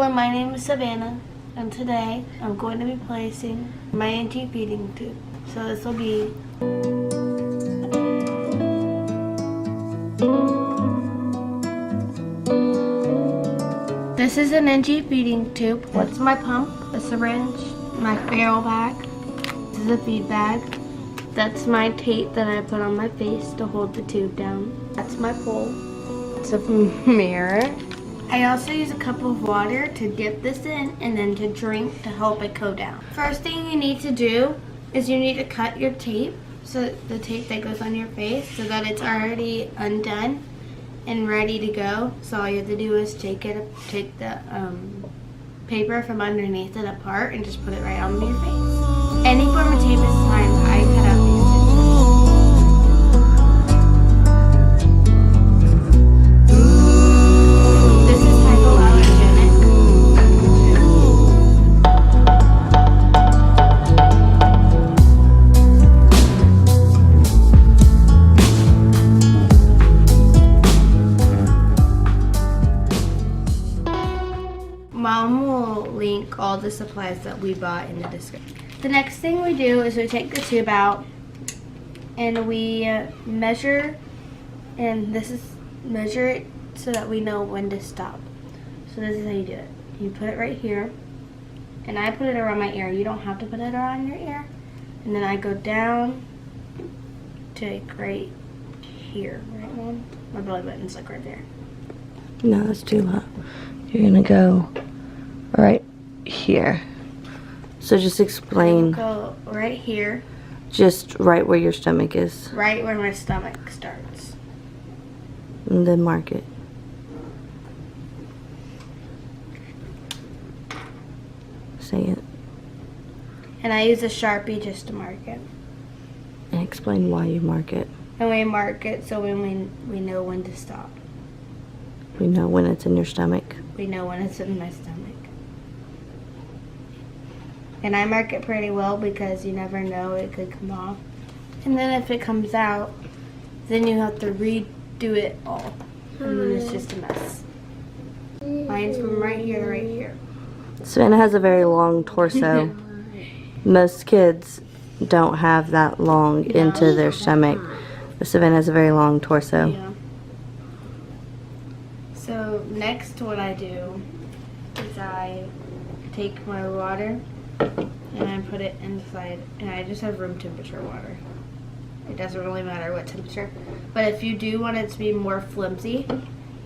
Hello, my name is Savannah, and today I'm going to be placing my NG feeding tube. So this will be This is an NG feeding tube. What's my pump, a syringe, my ferrule bag. This is a feed bag. That's my tape that I put on my face to hold the tube down. That's my pole. It's a mirror. I also use a cup of water to dip this in and then to drink to help it go down. First thing you need to do is you need to cut your tape, so the tape that goes on your face, so that it's already undone and ready to go. So all you have to do is take the paper from underneath it apart and just put it right on your face. Any form of tape is fine, but I cut out these Mom will link all the supplies that we bought in the description. The next thing we do is we take the tube out and we measure, and this is measure it so that we know when to stop. So this is how you do it. You put it right here, and I put it around my ear. You don't have to put it around your ear. And then I go down to like right here, right, Mom? My belly button's like right there. No, that's too low. You're gonna go right here. So just explain. Go right here. Just right where your stomach is. Right where my stomach starts. And then mark it. Say it. And I use a Sharpie just to mark it. And explain why you mark it. And we mark it so when we know when to stop. We know when it's in your stomach. We know when it's in my stomach. And I mark it pretty well because you never know, it could come off. And then if it comes out, then you have to redo it all. And then it's just a mess. Mine's from right here to right here. Savannah has a very long torso. Most kids don't have that long into their stomach. But Savannah has a very long torso. Yeah. So next what I do is I take my water and I put it inside, and I just have room temperature water. It doesn't really matter what temperature. But if you do want it to be more flimsy,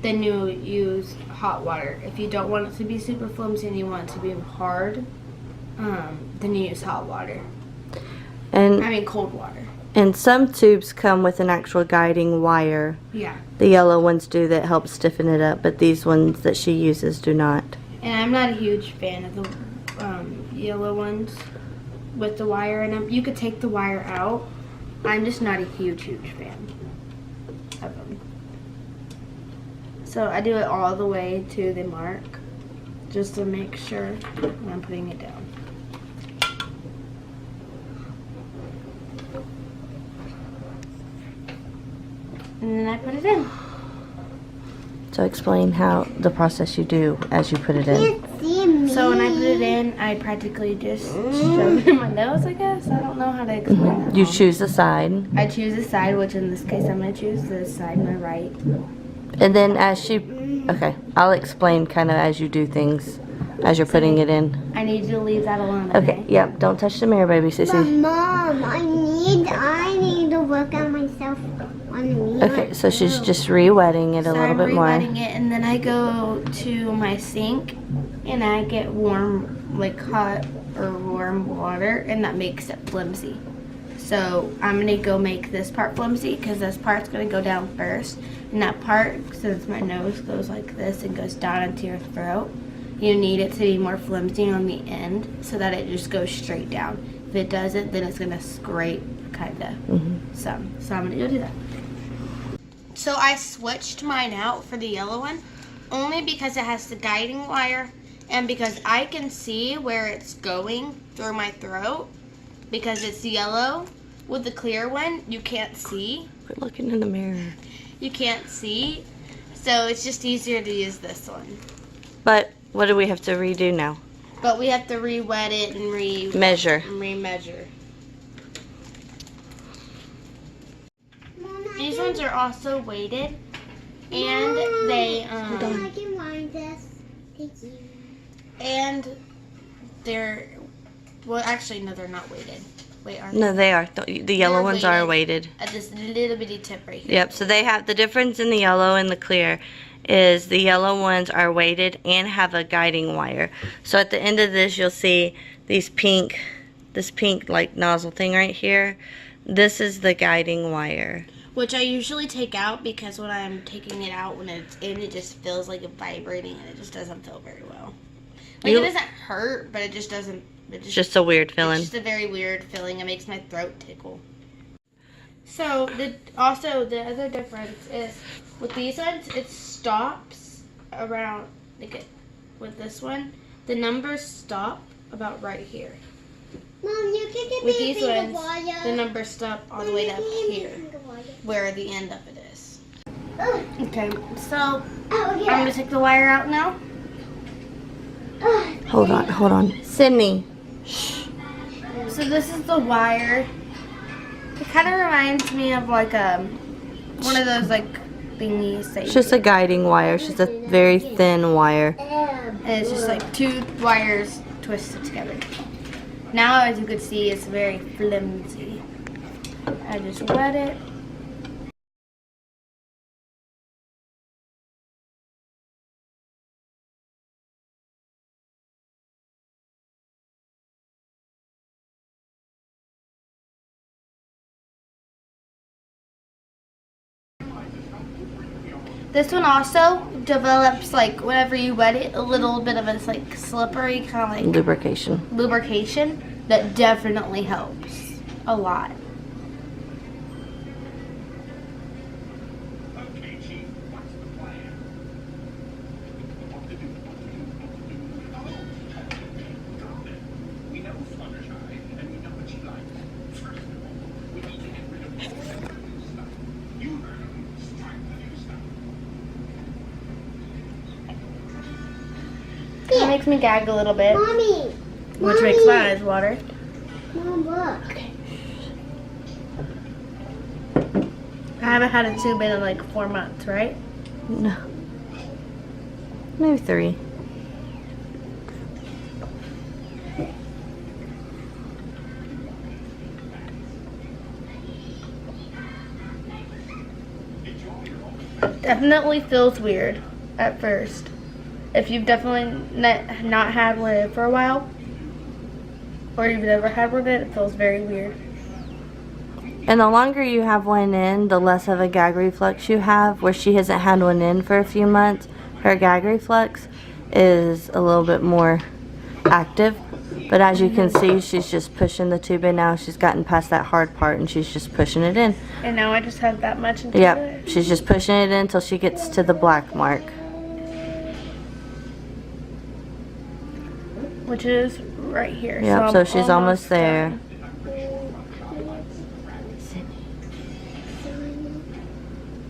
then you use hot water. If you don't want it to be super flimsy and you want it to be hard, then you use hot water. Cold water. And some tubes come with an actual guiding wire. Yeah. The yellow ones do, that help stiffen it up, but these ones that she uses do not. And I'm not a huge fan of the yellow ones with the wire in them. You could take the wire out. I'm just not a huge fan of them. So I do it all the way to the mark just to make sure when I'm putting it down. And then I put it in. So explain how the process you do as you put it in. So when I put it in, I practically just shove it in my nose, I guess. I don't know how to explain that. You choose a side. I choose a side, which in this case I'm going to choose the side my right. And then as she, okay, I'll explain kind of as you do things, as you're putting it in. I need you to leave that alone. Okay, yep, don't touch the mirror, baby, Sissy. But Mom, I need to work on myself on the mirror. Okay, so she's just re-wetting it a little bit more. I'm re-wetting it, and then I go to my sink and I get warm, like hot or warm water, and that makes it flimsy. So I'm gonna go make this part flimsy because this part's gonna go down first. And that part, since my nose goes like this and goes down into your throat, you need it to be more flimsy on the end so that it just goes straight down. If it doesn't, then it's gonna scrape kinda some. So I'm gonna go do that. So I switched mine out for the yellow one only because it has the guiding wire and because I can see where it's going through my throat because it's yellow. With the clear one, you can't see. Quit looking in the mirror. You can't see, so it's just easier to use this one. But What do we have to redo now? But we have to re-wet it and Measure. remeasure. Mom, These ones are also weighted, and they I can wind this. Thank you. and they're well, actually no, they're not weighted. Wait, aren't No, they are. The yellow They're ones are weighted. at this little bitty tip right here? Yep, so they have the difference in the yellow and the clear is the yellow ones are weighted and have a guiding wire. So at the end of this you'll see this pink like nozzle thing right here. This is the guiding wire. Which I usually take out because when I'm taking it out, when it's in, it just feels like it's vibrating and it just doesn't feel very well. Like it doesn't hurt, but it just doesn't. It's just a weird feeling. It's just a very weird feeling. It makes my throat tickle. So the other difference is with these ones, it stops around with this one, the numbers stop about right here. Mom, you can give With me a these finger ones, water. the numbers stop all the way up here, where the end of it is. Okay, so I'm gonna take the wire out now. Hold on. Sydney. So this is the wire. It kind of reminds me of like one of those like thingies. It's just a guiding wire. It's just a very thin wire. And it's just like two wires twisted together. Now, as you can see, it's very flimsy. I just wet it. This one also develops, like, whenever you wet it, a little bit of a, like, slippery kind of like lubrication that definitely helps a lot. It makes me gag a little bit, Mommy. which makes my eyes water. Mom, look. I haven't had a tube in like 4 months, right? No. Maybe 3. Definitely feels weird at first. If you've definitely not had one for a while, or you've never had one, it feels very weird. And the longer you have one in, the less of a gag reflex you have. Where she hasn't had one in for a few months, her gag reflex is a little bit more active. But as you can see, she's just pushing the tube in now. She's gotten past that hard part and she's just pushing it in. And now I just have that much into Yep, it. she's just pushing it in until she gets to the black mark. Which is right here. Yep, so she's almost there. done.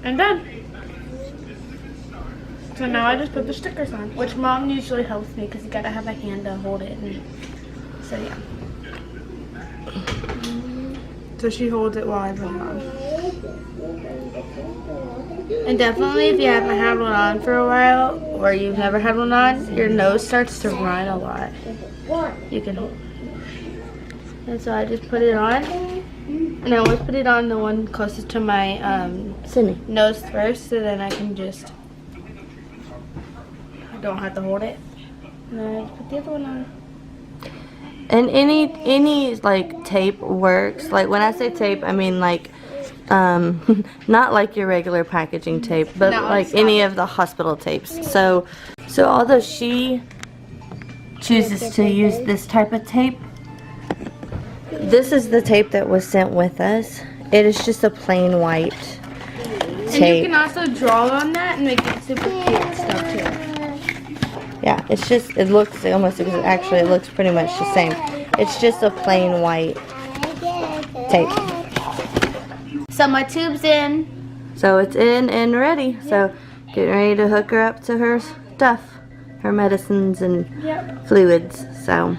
I'm done. So now I just put the stickers on, which Mom usually helps me because you gotta have a hand to hold it. And so yeah. So she holds it while I put it on. And definitely if you haven't had one on for a while, or you've never had one on, your nose starts to run a lot. You can hold. And so I just put it on. And I always put it on the one closest to my nose first, so then I can just, I don't have to hold it. And then I just put the other one on. And any like tape works. Like when I say tape, I mean like not like your regular packaging tape, but No, like it's any of the hospital tapes. So although she chooses to use this type of tape, this is the tape that was sent with us. It is just a plain white tape. And you can also draw on that and make it super cute stuff too. Yeah, it's just, it looks almost, actually it looks pretty much the same. It's just a plain white tape. So my tube's in. So it's in and ready. So getting ready to hook her up to her stuff. her medicines and Yep. fluids. So